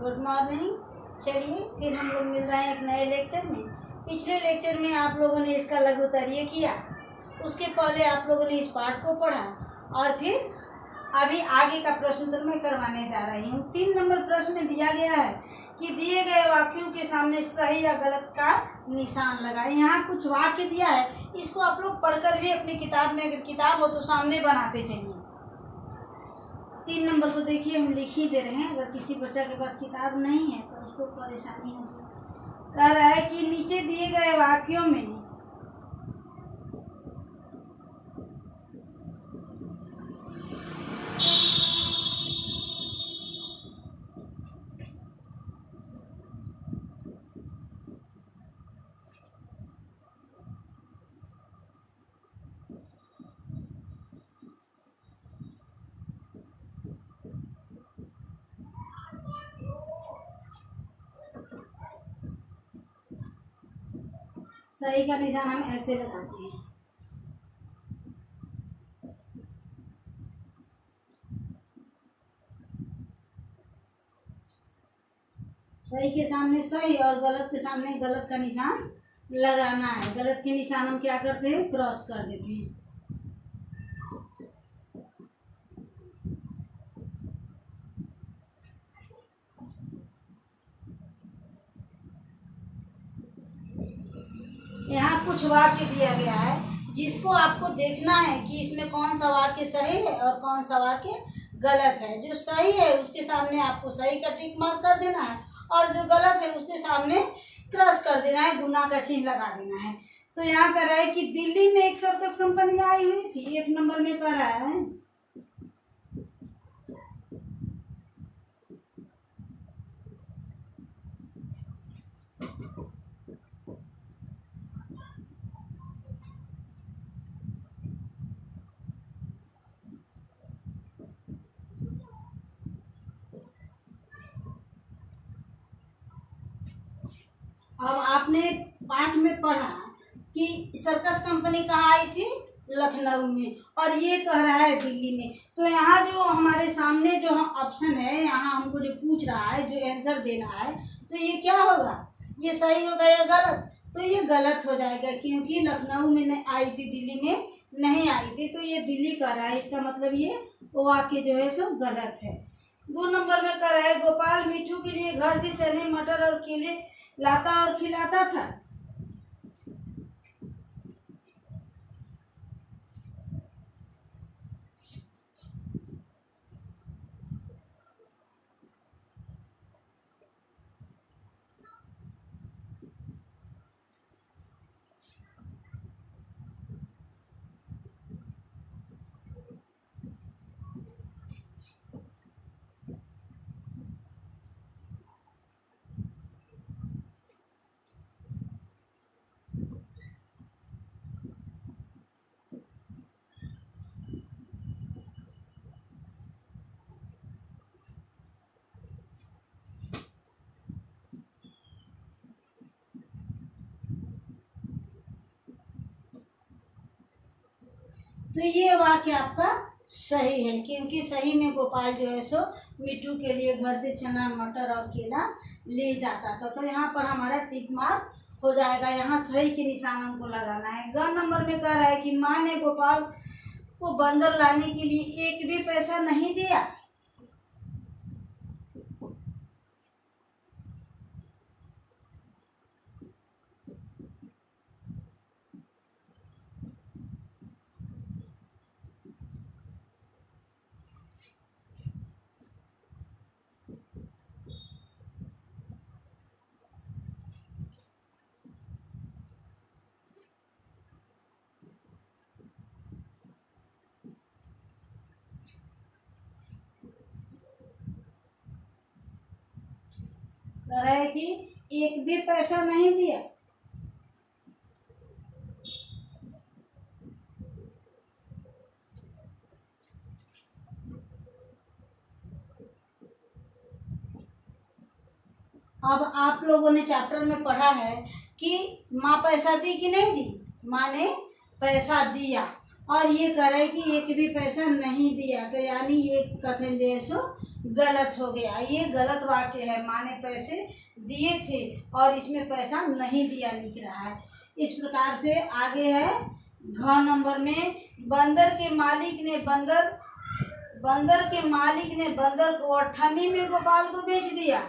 Good morning. चलिए फिर हम लोग मिल रहे हैं एक नए लेक्चर में। पिछले लेक्चर में आप लोगों ने इसका लघुत्तरीय किया, उसके पहले आप लोगों ने इस पाठ को पढ़ा और फिर अभी आगे का प्रश्न उत्तर मैं करवाने जा रही हूँ। 3 नंबर प्रश्न में दिया गया है कि दिए गए वाक्यों के सामने सही या गलत का निशान लगाएं। यहाँ कुछ वाक्य दिया है, इसको आप लोग पढ़कर भी अपनी किताब में, अगर किताब हो तो सामने बनाते चलिए। 3 नंबर को देखिए हम लिख ही दे रहे हैं, अगर किसी बच्चा के पास किताब नहीं है तो उसको परेशानी होगी। कह रहा है कि नीचे दिए गए वाक्यों में सही का निशान हम ऐसे लगाते हैं। सही के सामने सही और गलत के सामने गलत का निशान लगाना है। गलत के निशान हम क्या करते हैं, क्रॉस कर देते हैं। यहाँ कुछ वाक्य दिया गया है जिसको आपको देखना है कि इसमें कौन सा वाक्य सही है और कौन सा वाक्य गलत है। जो सही है उसके सामने आपको सही का टिक मार्क कर देना है और जो गलत है उसके सामने क्रॉस कर देना है, गुना का चिन्ह लगा देना है। तो यहाँ कह रहा है कि दिल्ली में एक सर्कस कंपनी आई हुई थी। 1 नंबर में कह रहा है अब आपने पाठ में पढ़ा कि सर्कस कंपनी कहाँ आई थी, लखनऊ में, और ये कह रहा है दिल्ली में। तो यहाँ जो हमारे सामने जो ऑप्शन है, यहाँ हमको जो पूछ रहा है, जो आंसर देना है, तो ये क्या होगा, ये सही होगा या गलत? तो ये गलत हो जाएगा क्योंकि लखनऊ में नहीं आई थी, दिल्ली में नहीं आई थी। तो ये दिल्ली कह रहा है, इसका मतलब ये वाक्य जो है सो गलत है। 2 नंबर में कह रहा है गोपाल मीठू के लिए घर से चने मटर और केले लाता और खिलाता था। तो ये वाक्य आपका सही है क्योंकि सही में गोपाल जो है सो मीठू के लिए घर से चना मटर और केला ले जाता था। तो यहाँ पर हमारा टिक मार्क हो जाएगा। यहाँ सही के निशान हमको लगाना है। ग नंबर में कह रहा है कि माँ ने गोपाल को बंदर लाने के लिए एक भी पैसा नहीं दिया। कह रहा है कि एक भी पैसा नहीं दिया। अब आप लोगों ने चैप्टर में पढ़ा है कि माँ पैसा दी कि नहीं दी, माँ ने पैसा दिया और ये कह रहा है कि एक भी पैसा नहीं दिया। तो यानी ये कथन जो है सो गलत हो गया, ये गलत वाक्य है। माँ ने पैसे दिए थे और इसमें पैसा नहीं दिया लिख रहा है। इस प्रकार से आगे है घ नंबर में, बंदर के मालिक ने बंदर को अठन्नी में गोपाल को बेच दिया।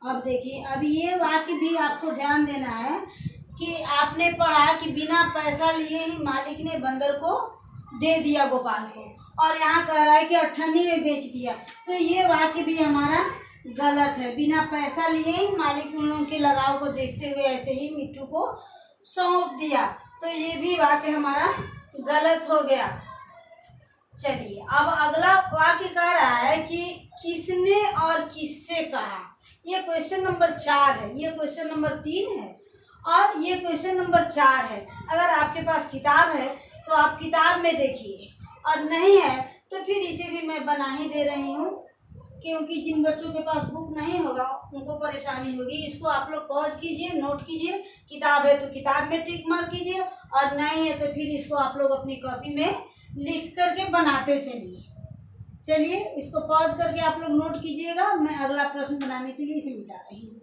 अब देखिए, अब ये वाक्य भी आपको ध्यान देना है कि आपने पढ़ा कि बिना पैसा लिए ही मालिक ने बंदर को दे दिया गोपाल को, और यहाँ कह रहा है कि अठन्नी में बेच दिया। तो ये वाक्य भी हमारा गलत है। बिना पैसा लिए ही मालिक उन लोगों के लगाव को देखते हुए ऐसे ही मिट्टू को सौंप दिया, तो ये भी वाक्य हमारा गलत हो गया। चलिए, अब अगला वाक्य कह रहा है कि किसने और किससे कहा। ये क्वेश्चन नंबर 4 है, ये क्वेश्चन नंबर 3 है और ये क्वेश्चन नंबर 4 है। अगर आपके पास किताब है तो आप किताब में देखिए, और नहीं है तो फिर इसे भी मैं बना ही दे रही हूँ, क्योंकि जिन बच्चों के पास बुक नहीं होगा उनको परेशानी होगी। इसको आप लोग पॉज कीजिए, नोट कीजिए। किताब है तो किताब में टिक मार कीजिए, और नहीं है तो फिर इसको आप लोग अपनी कॉपी में लिख करके बनाते चलिए। चलिए, इसको पॉज करके आप लोग नोट कीजिएगा। मैं अगला प्रश्न बनाने के लिए इसे मिटा रही हूँ।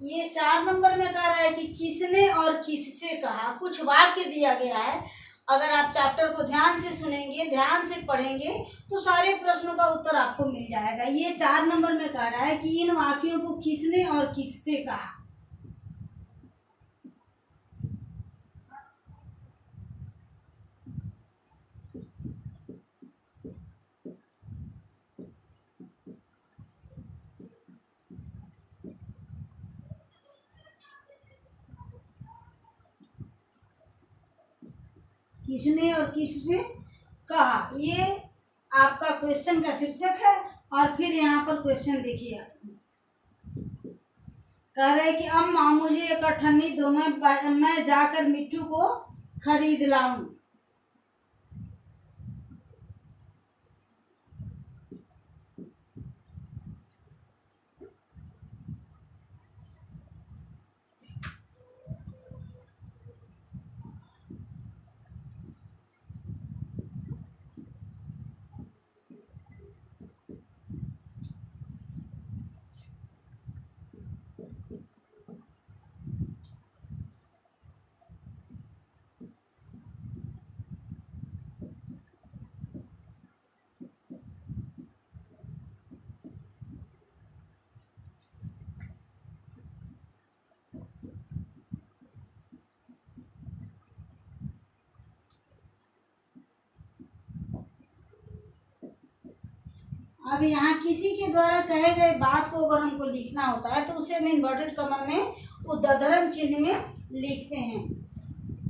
ये 4 नंबर में कह रहा है कि किसने और किससे कहा। कुछ वाक्य दिया गया है, अगर आप चैप्टर को ध्यान से सुनेंगे, ध्यान से पढ़ेंगे तो सारे प्रश्नों का उत्तर आपको मिल जाएगा। ये 4 नंबर में कह रहा है कि इन वाक्यों को किसने और किससे कहा। किसने और किससे कहा, ये आपका क्वेश्चन का शीर्षक है। और फिर यहाँ पर क्वेश्चन देखिए, कह रहे कि अम्मा मुझे एक अठन्नी दो, मैं जाकर मिट्टू को खरीद लाऊं। अब यहाँ किसी के द्वारा कहे गए बात को अगर हमको लिखना होता है तो उसे हम इन्वर्टेड कॉमा में उद्धरण चिन्ह में लिखते हैं।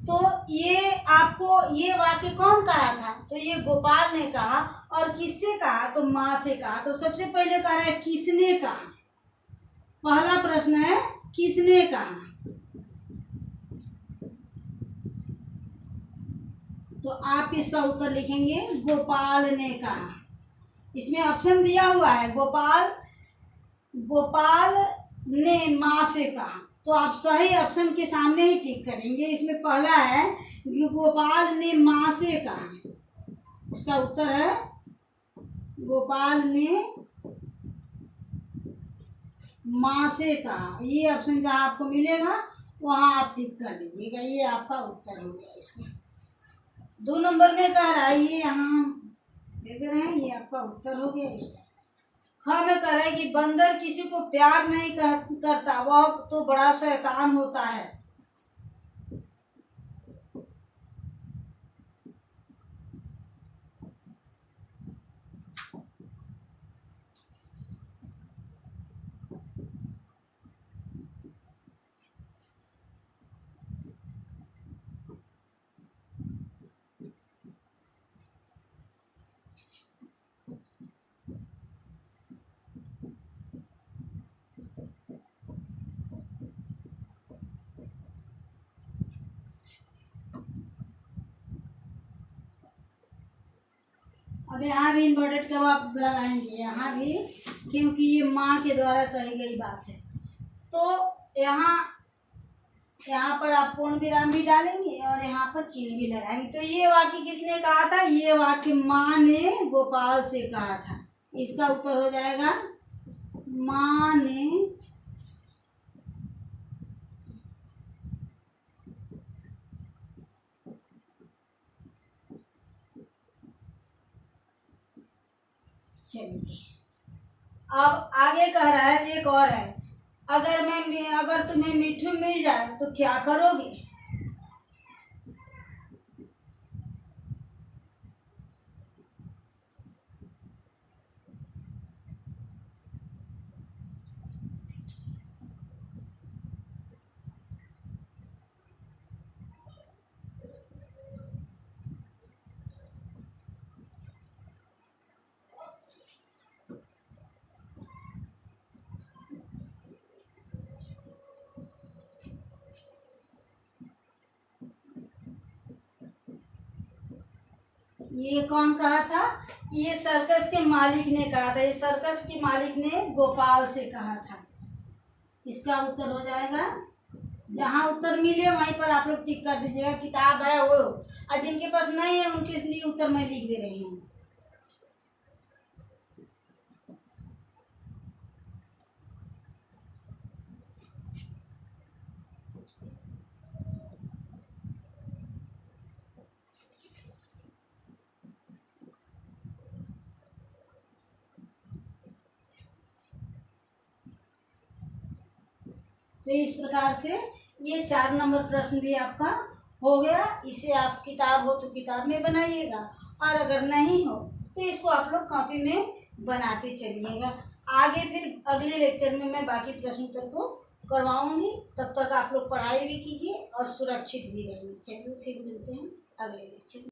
तो ये आपको ये वाक्य कौन कहा था, तो ये गोपाल ने कहा। और किससे कहा, तो माँ से कहा। तो सबसे पहले कह रहा है किसने कहा, पहला प्रश्न है किसने कहा। तो आप इसका उत्तर लिखेंगे गोपाल ने कहा। इसमें ऑप्शन दिया हुआ है गोपाल ने माँ से कहा, तो आप सही ऑप्शन के सामने ही टिक करेंगे। इसमें पहला है गोपाल ने माँ से कहा, इसका उत्तर है गोपाल ने माँ से कहा। ये ऑप्शन जहाँ आपको मिलेगा वहाँ आप टिक कर दीजिएगा, ये आपका उत्तर हो गया। इसका 2 नंबर में कह रहा है, ये यहाँ देख रहे हैं, ये आपका उत्तर हो गया। इसका ख में कह रहा है कि बंदर किसी को प्यार नहीं करता, वह तो बड़ा शैतान होता है। अब यहाँ भी इन्वर्टेड कमा आप लगाएंगे, यहाँ भी, क्योंकि ये माँ के द्वारा कही गई बात है। तो यहाँ पर आप पूर्ण विराम भी डालेंगे और यहाँ पर चिन्ह भी लगाएंगे। तो ये वाक्य किसने कहा था? ये वाक्य माँ ने गोपाल से कहा था। इसका उत्तर हो जाएगा माँ ने चलिए अब आगे कह रहा है, एक और है, अगर तुम्हें मिट्ठू मिल जाए तो क्या करोगे? ये कौन कहा था? ये सर्कस के मालिक ने कहा था। ये सर्कस के मालिक ने गोपाल से कहा था। इसका उत्तर हो जाएगा, जहाँ उत्तर मिले वहीं पर आप लोग टिक कर दीजिएगा। किताब है वो, और जिनके पास नहीं है उनके लिए उत्तर मैं लिख दे रही हूँ। तो इस प्रकार से ये 4 नंबर प्रश्न भी आपका हो गया। इसे आप किताब हो तो किताब में बनाइएगा, और अगर नहीं हो तो इसको आप लोग कॉपी में बनाते चलिएगा। आगे फिर अगले लेक्चर में मैं बाकी प्रश्न उत्तर को करवाऊंगी। तब तक आप लोग पढ़ाई भी कीजिए और सुरक्षित भी रहिए। चलिए फिर मिलते हैं अगले लेक्चर में।